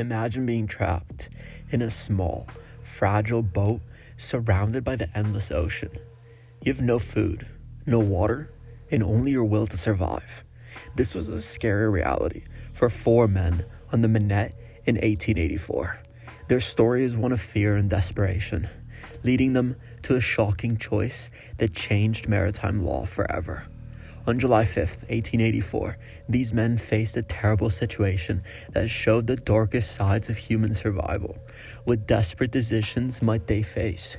Imagine being trapped in a small, fragile boat surrounded by the endless ocean. You have no food, no water, and only your will to survive. This was a scary reality for four men on the Manette in 1884. Their story is one of fear and desperation, leading them to a shocking choice that changed maritime law forever. On July 5th, 1884, these men faced a terrible situation that showed the darkest sides of human survival. What desperate decisions might they face?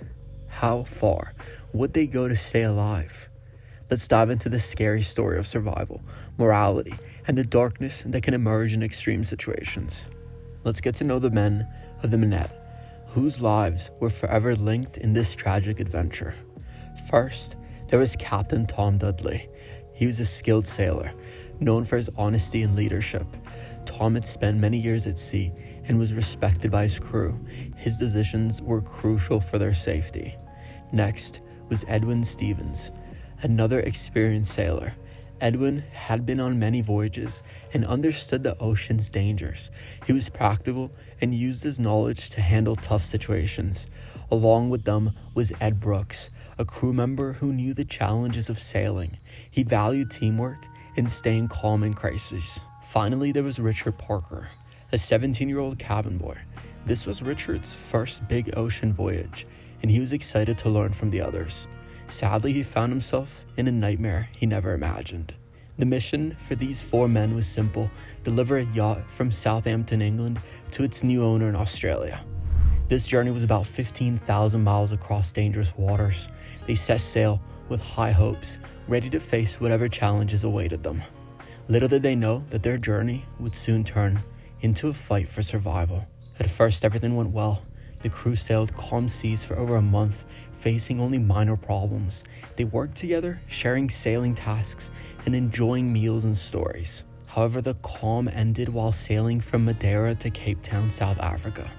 How far would they go to stay alive? Let's dive into the scary story of survival, morality, and the darkness that can emerge in extreme situations. Let's get to know the men of the Manette, whose lives were forever linked in this tragic adventure. First, there was Captain Tom Dudley. He was a skilled sailor, known for his honesty and leadership. Tom had spent many years at sea and was respected by his crew. His decisions were crucial for their safety. Next was Edwin Stevens, another experienced sailor. Edwin had been on many voyages and understood the ocean's dangers. He was practical and used his knowledge to handle tough situations. Along with them was Ed Brooks, a crew member who knew the challenges of sailing. He valued teamwork and staying calm in crises. Finally, there was Richard Parker, a 17-year-old cabin boy. This was Richard's first big ocean voyage, and he was excited to learn from the others. Sadly, he found himself in a nightmare he never imagined. The mission for these four men was simple: deliver a yacht from Southampton, England, to its new owner in Australia. This journey was about 15,000 miles across dangerous waters. They set sail with high hopes, ready to face whatever challenges awaited them. Little did they know that their journey would soon turn into a fight for survival. At first, everything went well. The crew sailed calm seas for over a month, facing only minor problems. They worked together, sharing sailing tasks and enjoying meals and stories. However, the calm ended while sailing from Madeira to Cape Town, South Africa.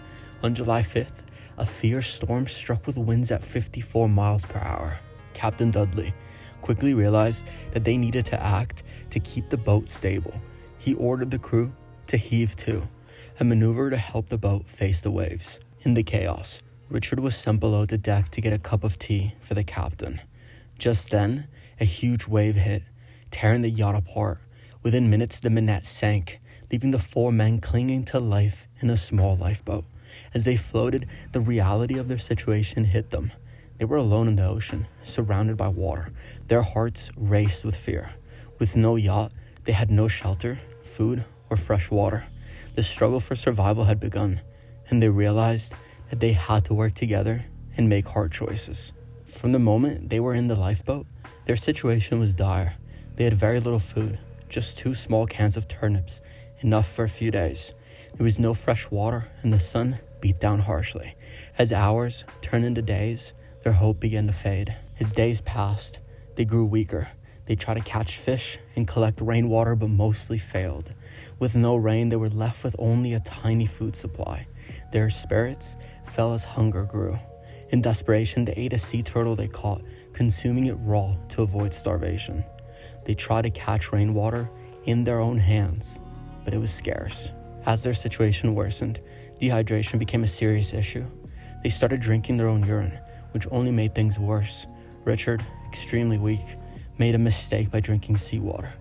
On July 5th, a fierce storm struck with winds at 54 miles per hour. Captain Dudley quickly realized that they needed to act to keep the boat stable. He ordered the crew to heave to, a maneuver to help the boat face the waves. In the chaos, Richard was sent below the deck to get a cup of tea for the captain. Just then, a huge wave hit, tearing the yacht apart. Within minutes, the Manette sank, leaving the four men clinging to life in a small lifeboat. As they floated, the reality of their situation hit them. They were alone in the ocean, surrounded by water. Their hearts raced with fear. With no yacht, they had no shelter, food, or fresh water. The struggle for survival had begun, and they realized that they had to work together and make hard choices. From the moment they were in the lifeboat, their situation was dire. They had very little food, just 2 small cans of turnips, enough for a few days. There was no fresh water, and the sun beat down harshly. As hours turned into days, their hope began to fade. As days passed, they grew weaker. They tried to catch fish and collect rainwater, but mostly failed. With no rain, they were left with only a tiny food supply. Their spirits fell as hunger grew. In desperation, they ate a sea turtle they caught, consuming it raw to avoid starvation. They tried to catch rainwater in their own hands, but it was scarce. As their situation worsened, dehydration became a serious issue. They started drinking their own urine, which only made things worse. Richard, extremely weak, made a mistake by drinking seawater,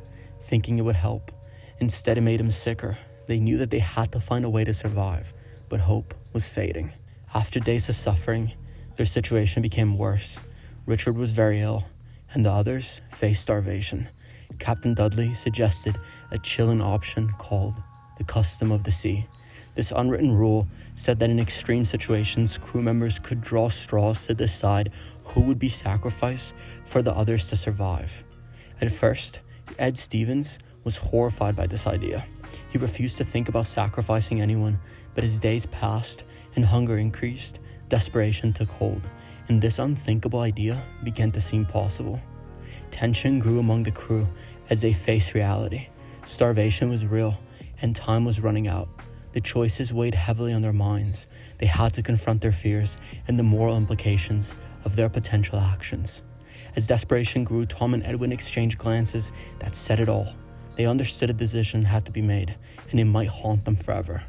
thinking it would help. Instead, it made him sicker. They knew that they had to find a way to survive, but hope was fading. After days of suffering, their situation became worse. Richard was very ill, and the others faced starvation. Captain Dudley suggested a chilling option called the custom of the sea. This unwritten rule said that in extreme situations, crew members could draw straws to decide who would be sacrificed for the others to survive. At first, Ed Stevens was horrified by this idea. He refused to think about sacrificing anyone, but as days passed and hunger increased, desperation took hold, and this unthinkable idea began to seem possible. Tension grew among the crew as they faced reality. Starvation was real, and time was running out. The choices weighed heavily on their minds. They had to confront their fears and the moral implications of their potential actions. As desperation grew, Tom and Edwin exchanged glances that said it all. They understood a decision had to be made, and it might haunt them forever.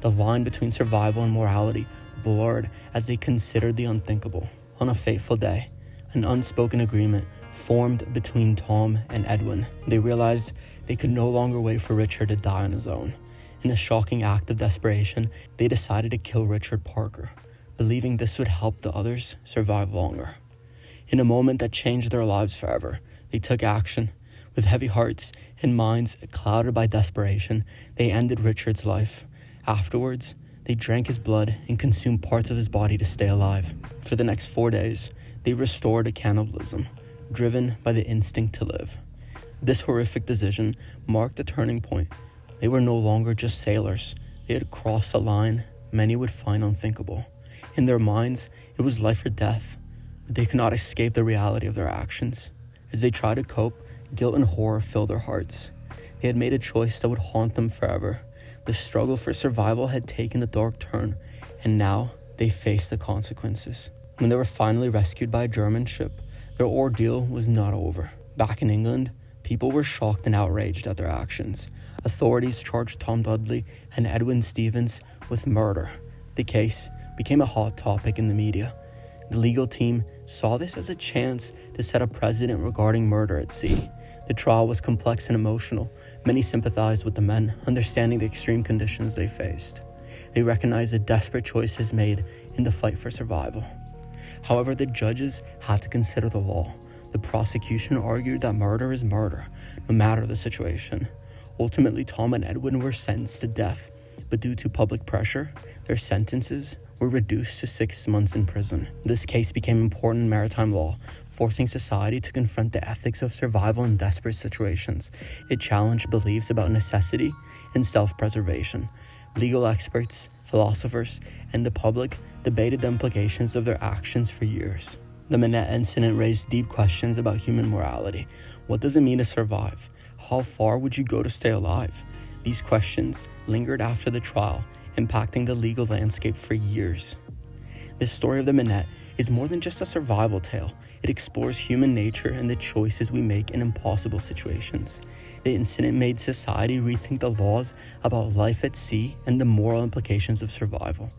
The line between survival and morality blurred as they considered the unthinkable. On a fateful day, an unspoken agreement formed between Tom and Edwin. They realized they could no longer wait for Richard to die on his own. In a shocking act of desperation, they decided to kill Richard Parker, believing this would help the others survive longer. In a moment that changed their lives forever, they took action. With heavy hearts and minds clouded by desperation, they ended Richard's life. Afterwards, they drank his blood and consumed parts of his body to stay alive. For the next 4 days, they restored to cannibalism, driven by the instinct to live. This horrific decision marked a turning point. They were no longer just sailors. They had crossed a line many would find unthinkable. In their minds, it was life or death, but they could not escape the reality of their actions. As they tried to cope, guilt and horror filled their hearts. They had made a choice that would haunt them forever. The struggle for survival had taken a dark turn, and now they faced the consequences. When they were finally rescued by a German ship, their ordeal was not over. Back in England, people were shocked and outraged at their actions. Authorities charged Tom Dudley and Edwin Stevens with murder. The case became a hot topic in the media. The legal team saw this as a chance to set a precedent regarding murder at sea. The trial was complex and emotional. Many sympathized with the men, understanding the extreme conditions they faced. They recognized the desperate choices made in the fight for survival. However, the judges had to consider the law. The prosecution argued that murder is murder, no matter the situation. Ultimately, Tom and Edwin were sentenced to death, but due to public pressure, their sentences were reduced to 6 months in prison. This case became important in maritime law, forcing society to confront the ethics of survival in desperate situations. It challenged beliefs about necessity and self-preservation. Legal experts, philosophers, and the public debated the implications of their actions for years. The Minette incident raised deep questions about human morality. What does it mean to survive? How far would you go to stay alive? These questions lingered after the trial, impacting the legal landscape for years. The story of the Minette is more than just a survival tale. It explores human nature and the choices we make in impossible situations. The incident made society rethink the laws about life at sea and the moral implications of survival.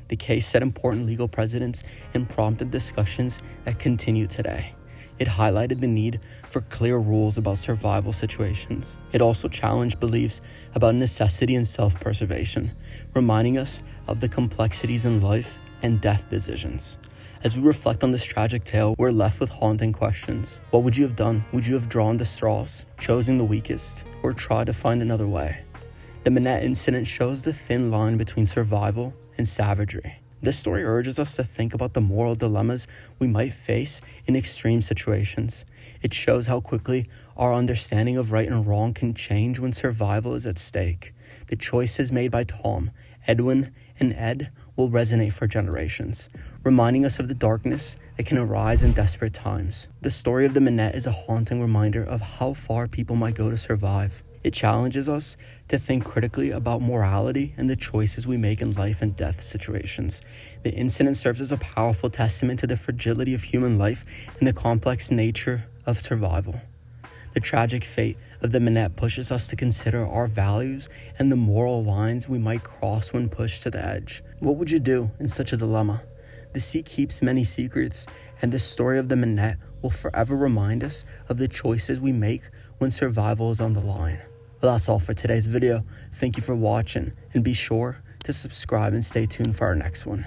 The case set important legal precedents and prompted discussions that continue today. It highlighted the need for clear rules about survival situations. It also challenged beliefs about necessity and self-preservation, reminding us of the complexities in life and death decisions. As we reflect on this tragic tale, we're left with haunting questions. What would you have done? Would you have drawn the straws, chosen the weakest, or tried to find another way? The Minette incident shows the thin line between survival and savagery. This story urges us to think about the moral dilemmas we might face in extreme situations. It shows how quickly our understanding of right and wrong can change when survival is at stake. The choices made by Tom, Edwin, and Ed will resonate for generations, reminding us of the darkness that can arise in desperate times. The story of the Minette is a haunting reminder of how far people might go to survive. It challenges us to think critically about morality and the choices we make in life and death situations. The incident serves as a powerful testament to the fragility of human life and the complex nature of survival. The tragic fate of the Minette pushes us to consider our values and the moral lines we might cross when pushed to the edge. What would you do in such a dilemma? The sea keeps many secrets, and the story of the Minette will forever remind us of the choices we make when survival is on the line. Well, that's all for today's video. Thank you for watching, and be sure to subscribe and stay tuned for our next one.